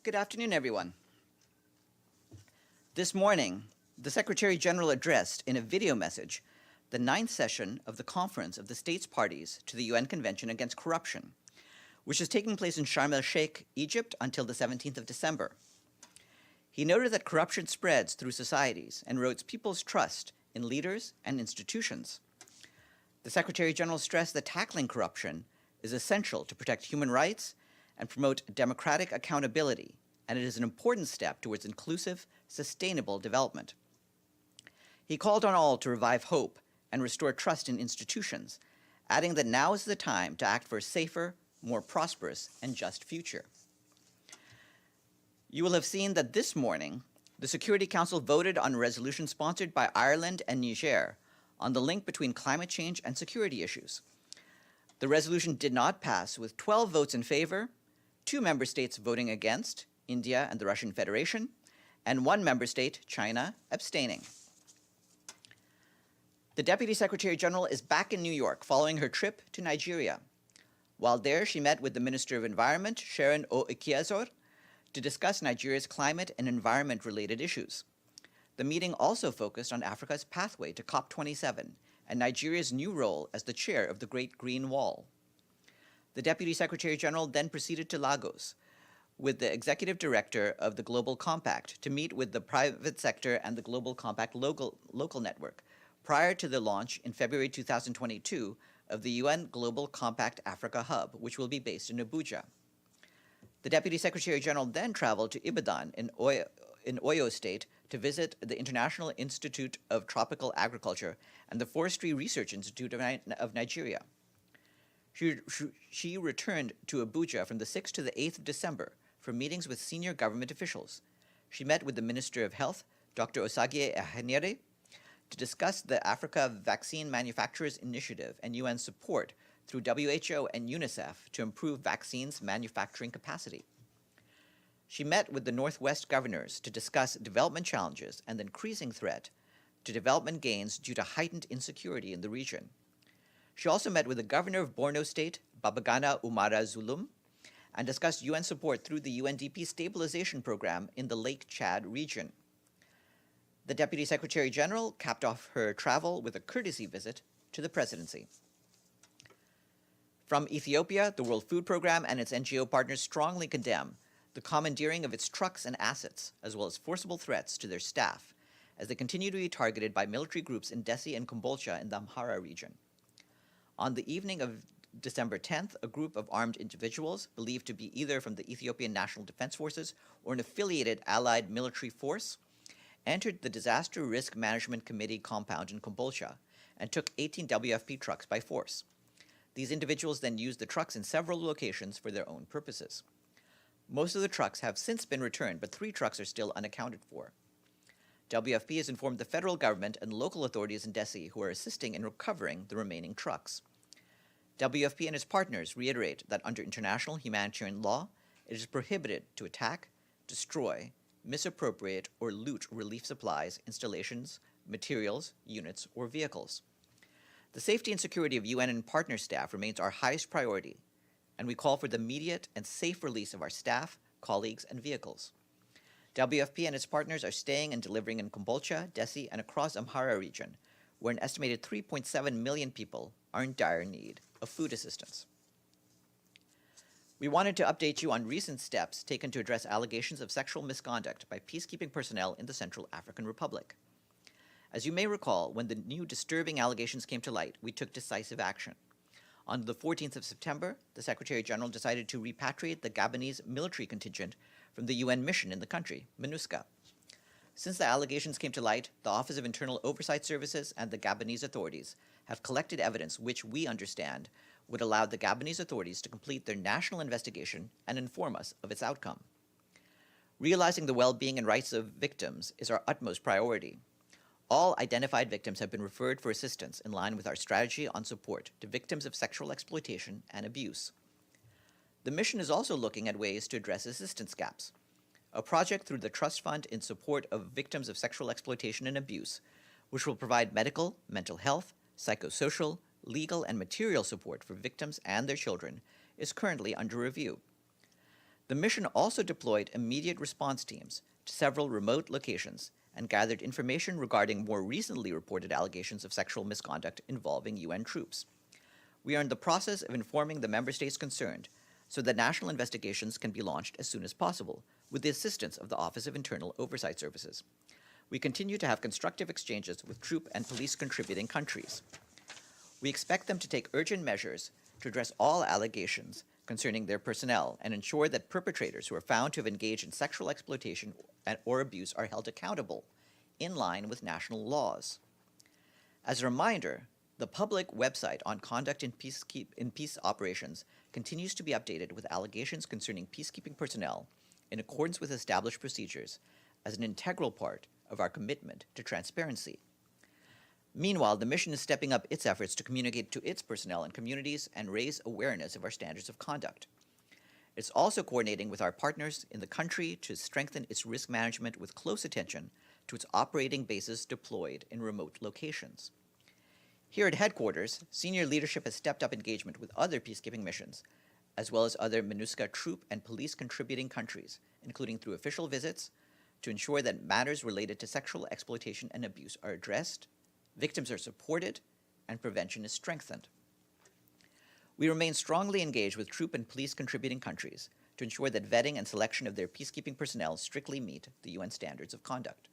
Good afternoon, everyone. This morning, the Secretary General addressed in a video message the 9th session of the Conference of the States Parties to the UN Convention Against Corruption, which is taking place in Sharm El-Sheikh, Egypt, until the 17th of December. He noted that corruption spreads through societies and erodes people's trust in leaders and institutions. The Secretary General stressed that tackling corruption is essential to protect human rights and promote democratic accountability, and it is an important step towards inclusive, sustainable development. He called on all to revive hope and restore trust in institutions, adding that now is the time to act for a safer, more prosperous, and just future. You will have seen that this morning, the Security Council voted on a resolution sponsored by Ireland and Niger on the link between climate change and security issues. The resolution did not pass, with 12 votes in favor, 2 member states voting against, India and the Russian Federation, and 1 member state, China, abstaining. The Deputy Secretary General is back in New York following her trip to Nigeria. While there, she met with the Minister of Environment, Sharon O-Ikiazor, to discuss Nigeria's climate and environment-related issues. The meeting also focused on Africa's pathway to COP27 and Nigeria's new role as the chair of the Great Green Wall. The Deputy Secretary General then proceeded to Lagos with the Executive Director of the Global Compact to meet with the private sector and the Global Compact local network prior to the launch in February 2022 of the UN Global Compact Africa Hub, which will be based in Abuja. The Deputy Secretary General then traveled to Ibadan in Oyo State to visit the International Institute of Tropical Agriculture and the Forestry Research Institute of Nigeria. She returned to Abuja from the 6th to the 8th of December for meetings with senior government officials. She met with the Minister of Health, Dr. Osagie Ehenere, to discuss the Africa Vaccine Manufacturers Initiative and UN support through WHO and UNICEF to improve vaccines manufacturing capacity. She met with the Northwest governors to discuss development challenges and the increasing threat to development gains due to heightened insecurity in the region. She also met with the governor of Borno State, Babagana Umara Zulum, and discussed UN support through the UNDP stabilization program in the Lake Chad region. The Deputy Secretary General capped off her travel with a courtesy visit to the presidency. From Ethiopia, the World Food Programme and its NGO partners strongly condemn the commandeering of its trucks and assets, as well as forcible threats to their staff, as they continue to be targeted by military groups in Dessie and Kombolcha in the Amhara region. On the evening of December 10th, a group of armed individuals, believed to be either from the Ethiopian National Defense Forces or an affiliated allied military force, entered the Disaster Risk Management Committee compound in Kombolcha and took 18 WFP trucks by force. These individuals then used the trucks in several locations for their own purposes. Most of the trucks have since been returned, but 3 trucks are still unaccounted for. WFP has informed the federal government and local authorities in Dessie who are assisting in recovering the remaining trucks. WFP and its partners reiterate that under international humanitarian law, it is prohibited to attack, destroy, misappropriate, or loot relief supplies, installations, materials, units, or vehicles. The safety and security of UN and partner staff remains our highest priority, and we call for the immediate and safe release of our staff, colleagues, and vehicles. WFP and its partners are staying and delivering in Kombolcha, Dessie, and across Amhara region, where an estimated 3.7 million people are in dire need of food assistance. We wanted to update you on recent steps taken to address allegations of sexual misconduct by peacekeeping personnel in the Central African Republic. As you may recall, when the new disturbing allegations came to light, we took decisive action. On the 14th of September, the Secretary General decided to repatriate the Gabonese military contingent from the UN mission in the country, MINUSCA. Since the allegations came to light, the Office of Internal Oversight Services and the Gabonese authorities have collected evidence which we understand would allow the Gabonese authorities to complete their national investigation and inform us of its outcome. Realizing the well-being and rights of victims is our utmost priority. All identified victims have been referred for assistance in line with our strategy on support to victims of sexual exploitation and abuse. The mission is also looking at ways to address assistance gaps. A project through the Trust Fund in support of victims of sexual exploitation and abuse, which will provide medical, mental health, psychosocial, legal, and material support for victims and their children, is currently under review. The mission also deployed immediate response teams to several remote locations and gathered information regarding more recently reported allegations of sexual misconduct involving UN troops. We are in the process of informing the member states concerned so that national investigations can be launched as soon as possible with the assistance of the Office of Internal Oversight Services. We continue to have constructive exchanges with troop and police contributing countries. We expect them to take urgent measures to address all allegations concerning their personnel and ensure that perpetrators who are found to have engaged in sexual exploitation or abuse are held accountable in line with national laws. As a reminder, the public website on conduct in peace operations continues to be updated with allegations concerning peacekeeping personnel in accordance with established procedures as an integral part of our commitment to transparency. Meanwhile, the mission is stepping up its efforts to communicate to its personnel and communities and raise awareness of our standards of conduct. It's also coordinating with our partners in the country to strengthen its risk management with close attention to its operating bases deployed in remote locations. Here at headquarters, senior leadership has stepped up engagement with other peacekeeping missions, as well as other MINUSCA troop and police contributing countries, including through official visits, to ensure that matters related to sexual exploitation and abuse are addressed, victims are supported, and prevention is strengthened. We remain strongly engaged with troop and police contributing countries to ensure that vetting and selection of their peacekeeping personnel strictly meet the UN standards of conduct.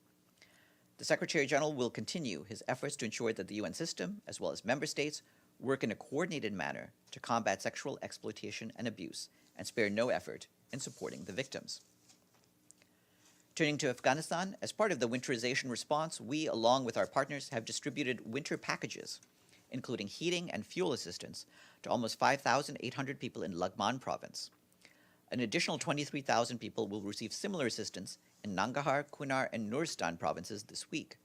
The Secretary General will continue his efforts to ensure that the UN system, as well as member states, work in a coordinated manner to combat sexual exploitation and abuse and spare no effort in supporting the victims. Turning to Afghanistan, as part of the winterization response, we, along with our partners, have distributed winter packages, including heating and fuel assistance, to almost 5,800 people in Laghman province. An additional 23,000 people will receive similar assistance in Nangarhar, Kunar, and Nuristan provinces this week.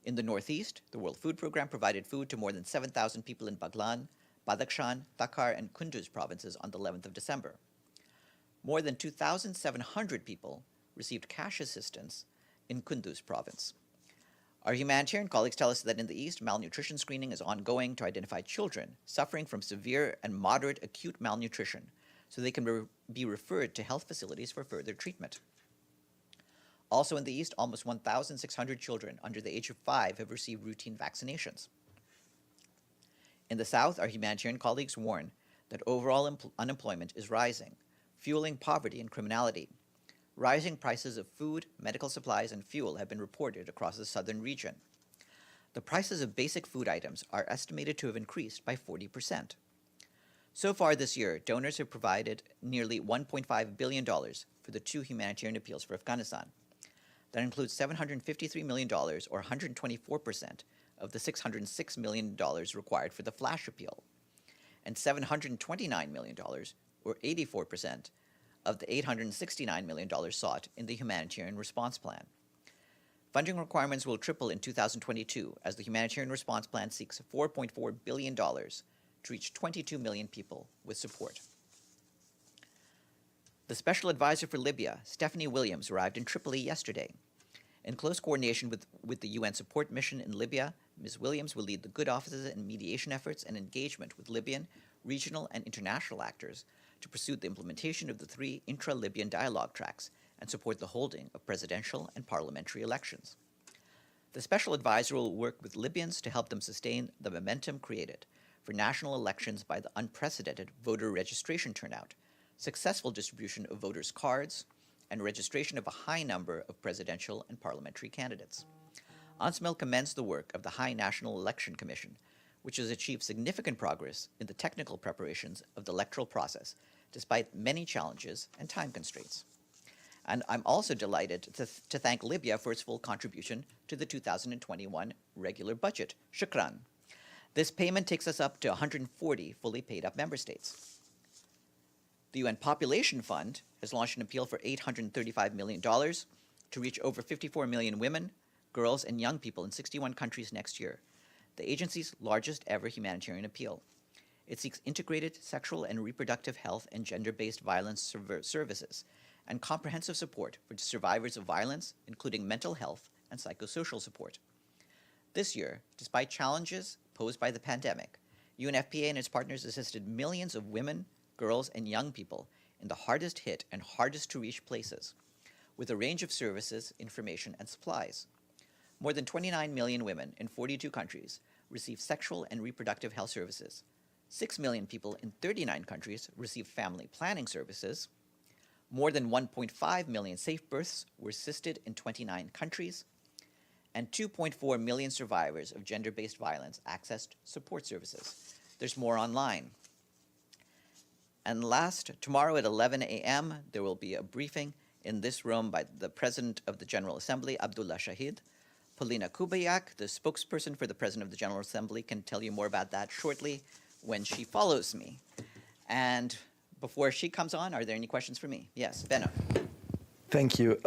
In the Northeast, the World Food Programme provided food to more than 7,000 people in Baghlan, Badakhshan, Takhar, and Kunduz provinces on the 11th of December. More than 2,700 people received cash assistance in Kunduz province. Our humanitarian colleagues tell us that in the East, malnutrition screening is ongoing to identify children suffering from severe and moderate acute malnutrition so they can be referred to health facilities for further treatment. Also in the East, almost 1,600 children under the age of 5 have received routine vaccinations. In the South, our humanitarian colleagues warn that overall unemployment is rising, fueling poverty and criminality. Rising prices of food, medical supplies, and fuel have been reported across the southern region. The prices of basic food items are estimated to have increased by 40%. So far this year, donors have provided nearly $1.5 billion for the 2 humanitarian appeals for Afghanistan. That includes $753 million, or 124%, of the $606 million required for the flash appeal, and $729 million, or 84%, of the $869 million sought in the Humanitarian Response Plan. Funding requirements will triple in 2022 as the Humanitarian Response Plan seeks $4.4 billion to reach 22 million people with support. The Special Advisor for Libya, Stephanie Williams, arrived in Tripoli yesterday. In close coordination with the UN support mission in Libya, Ms. Williams will lead the good offices and mediation efforts and engagement with Libyan, regional, and international actors to pursue the implementation of the 3 intra-Libyan dialogue tracks and support the holding of presidential and parliamentary elections. The Special Advisor will work with Libyans to help them sustain the momentum created for national elections by the unprecedented voter registration turnout, successful distribution of voters' cards, and registration of a high number of presidential and parliamentary candidates. UNSMIL commends the work of the High National Election Commission, which has achieved significant progress in the technical preparations of the electoral process, despite many challenges and time constraints. And I'm also delighted to thank Libya for its full contribution to the 2021 regular budget. Shukran. This payment takes us up to 140 fully paid-up member states. The UN Population Fund has launched an appeal for $835 million to reach over 54 million women, girls, and young people in 61 countries next year, the agency's largest ever humanitarian appeal. It seeks integrated sexual and reproductive health and gender-based violence services and comprehensive support for survivors of violence, including mental health and psychosocial support. This year, despite challenges posed by the pandemic, UNFPA and its partners assisted millions of women, girls, and young people in the hardest hit and hardest to reach places, with a range of services, information, and supplies. More than 29 million women in 42 countries receive sexual and reproductive health services. 6 million people in 39 countries receive family planning services. More than 1.5 million safe births were assisted in 29 countries. And 2.4 million survivors of gender-based violence accessed support services. There's more online. And last, tomorrow at 11 a.m., there will be a briefing in this room by the President of the General Assembly, Abdullah Shahid. Polina Kubayak, the spokesperson for the President of the General Assembly, can tell you more about that shortly when she follows me. And before she comes on, are there any questions for me? Yes, Benno. Thank you.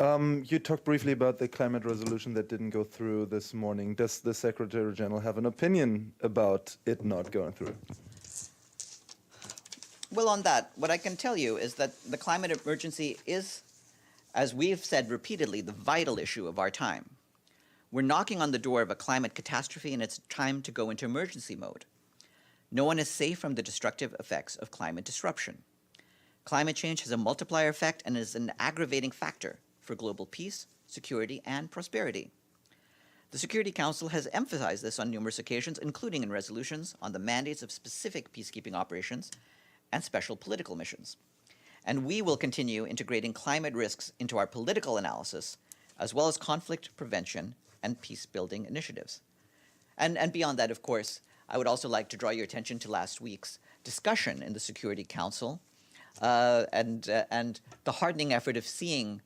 You talked briefly about the climate resolution that didn't go through this morning. Does the Secretary General have an opinion about it not going through? Well, on that, what I can tell you is that the climate emergency is, as we've said repeatedly, the vital issue of our time. We're knocking on the door of a climate catastrophe, and it's time to go into emergency mode. No one is safe from the destructive effects of climate disruption. Climate change has a multiplier effect and is an aggravating factor for global peace, security, and prosperity. The Security Council has emphasized this on numerous occasions, including in resolutions on the mandates of specific peacekeeping operations and special political missions. And we will continue integrating climate risks into our political analysis, as well as conflict prevention and peace-building initiatives. And beyond that, of course, I would also like to draw your attention to last week's discussion in the Security Council and the hardening effort of seeing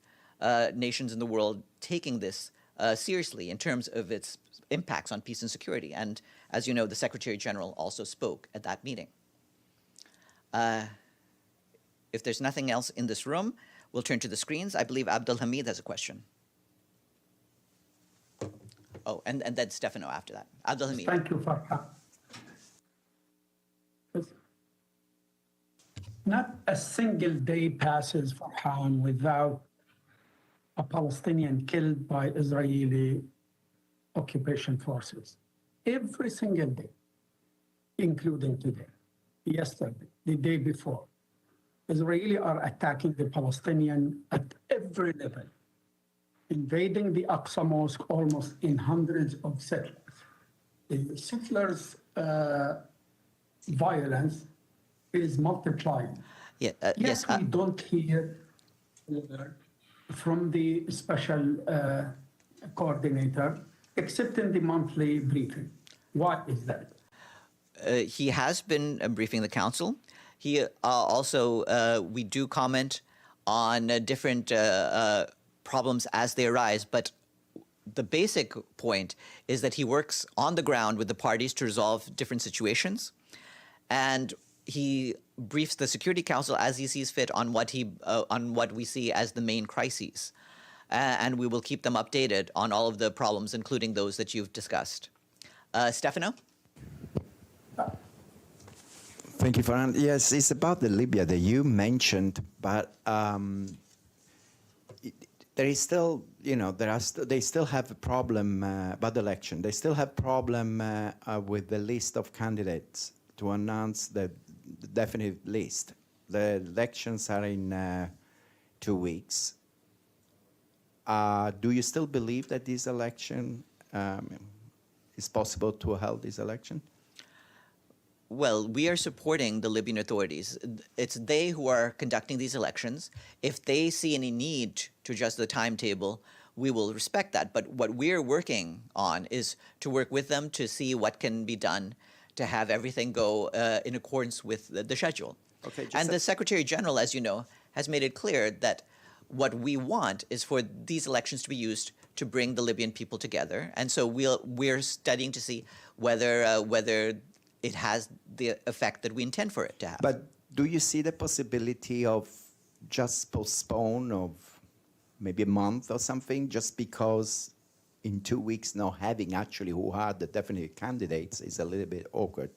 nations in the world taking this seriously in terms of its impacts on peace and security. And as you know, the Secretary General also spoke at that meeting. If there's nothing else in this room, we'll turn to the screens. I believe Abdul Hamid has a question. Oh, and then Stefano after that. Abdul Hamid. Thank you, Farhan. Not a single day passes, Farhan, without a Palestinian killed by Israeli occupation forces. Every single day, including today, yesterday, the day before. Israelis are attacking the Palestinian at every level, invading the Aqsa Mosque almost in hundreds of settlers. The settlers' violence is multiplying. Yes, we don't hear from the special coordinator, except in the monthly briefing. Why is that? He has been briefing the council. He also, we do comment on different problems as they arise, but the basic point is that he works on the ground with the parties to resolve different situations, and he briefs the Security Council as he sees fit on what we see as the main crises, and we will keep them updated on all of the problems, including those that you've discussed. Stefano? Thank you, Farhan. Yes, it's about the Libya that you mentioned, but there is still, they still have a problem about the election. They still have problem with the list of candidates to announce the definite list. The elections are in 2 weeks. Do you still believe that this election is possible to hold this election? Well, we are supporting the Libyan authorities. It's they who are conducting these elections. If they see any need to adjust the timetable, we will respect that. But what we're working on is to work with them to see what can be done to have everything go in accordance with the schedule. Okay, and the Secretary General, as you know, has made it clear that what we want is for these elections to be used to bring the Libyan people together. And so we're studying to see whether it has the effect that we intend for it to have. But do you see the possibility of just postpone of maybe a month or something, just because in 2 weeks not having actually who are the definite candidates is a little bit awkward?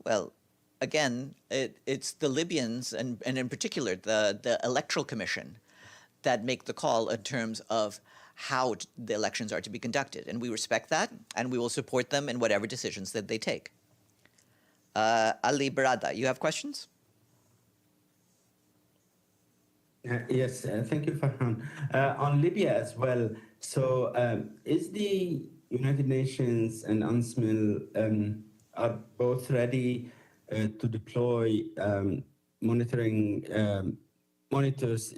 Well, again, it's the Libyans and in particular the Electoral Commission that make the call in terms of how the elections are to be conducted. And we respect that, and we will support them in whatever decisions that they take. Ali Barada, you have questions? Yes, thank you, Farhan. On Libya as well, so is the United Nations and UNSMIL are both ready to deploy monitoring monitors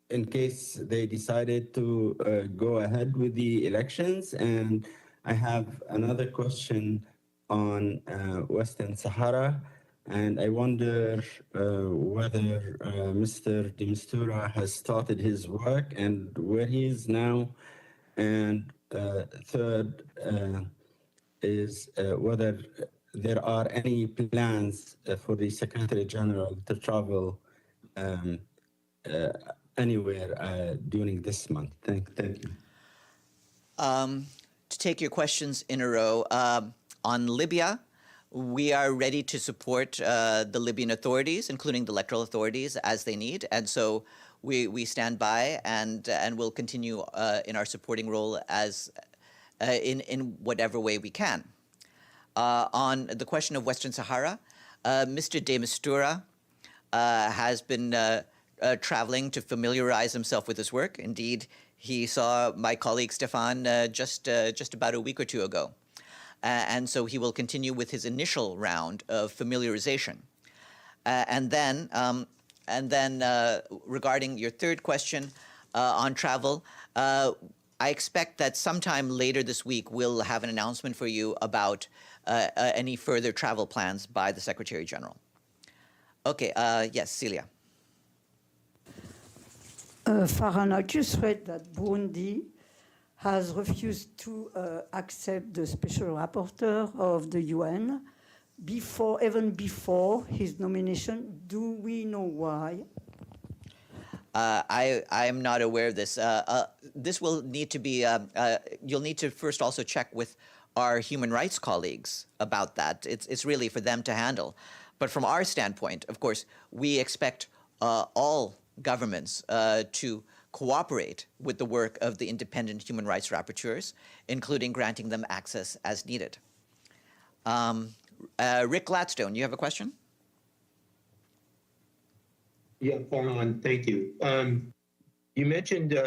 in case they decided to go ahead with the elections? And I have another question on Western Sahara, and I wonder whether Mr. de Mistura has started his work and where he is now. And third is whether there are any plans for the Secretary General to travel um, uh, anywhere during this month. Thank you. To take your questions in a row, on Libya, we are ready to support the Libyan authorities, including the electoral authorities, as they need, and so we stand by and will continue in our supporting role as in whatever way we can. On the question of Western Sahara, Mr. de Mistura has been traveling to familiarize himself with his work. Indeed, he saw my colleague Stefan just about a week or two ago. And so he will continue with his initial round of familiarization. And then regarding your third question on travel, I expect that sometime later this week we'll have an announcement for you about any further travel plans by the Secretary General. Okay, yes, Celia. Farhan, I just read that Burundi has refused to accept the special rapporteur of the UN even before his nomination. Do we know why? I am not aware of this. This will need to be, you'll need to first also check with our human rights colleagues about that. It's really for them to handle. But from our standpoint, of course, we expect all governments to cooperate with the work of the independent human rights rapporteurs, including granting them access as needed. Rick Gladstone, you have a question? Yeah, Farhan, thank you. You mentioned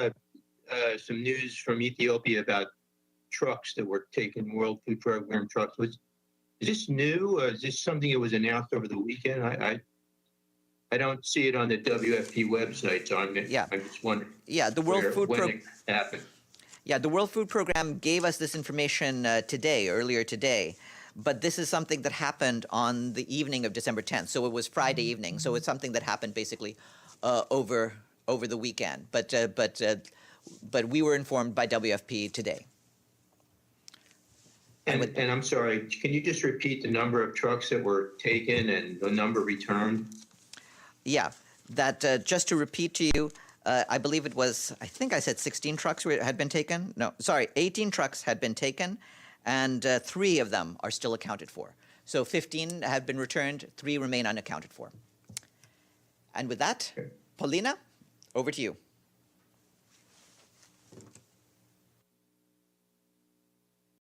some news from Ethiopia about trucks that were taken, World Food Program trucks. Is this new? Is this something that was announced over the weekend? I don't see it on the WFP website, so I'm just wondering. Yeah, the World Food Program happened. Yeah, the World Food Program gave us this information earlier today, but this is something that happened on the evening of December 10th, so it was Friday evening. So it's something that happened basically over the weekend. But we were informed by WFP today. And I'm sorry, can you just repeat the number of trucks that were taken and the number returned? Yeah, that just to repeat to you, I believe it was, I think I said 16 trucks had been taken. No, sorry, 18 trucks had been taken, and 3 of them are still accounted for. So 15 have been returned, 3 remain unaccounted for. And with that, Paulina, over to you.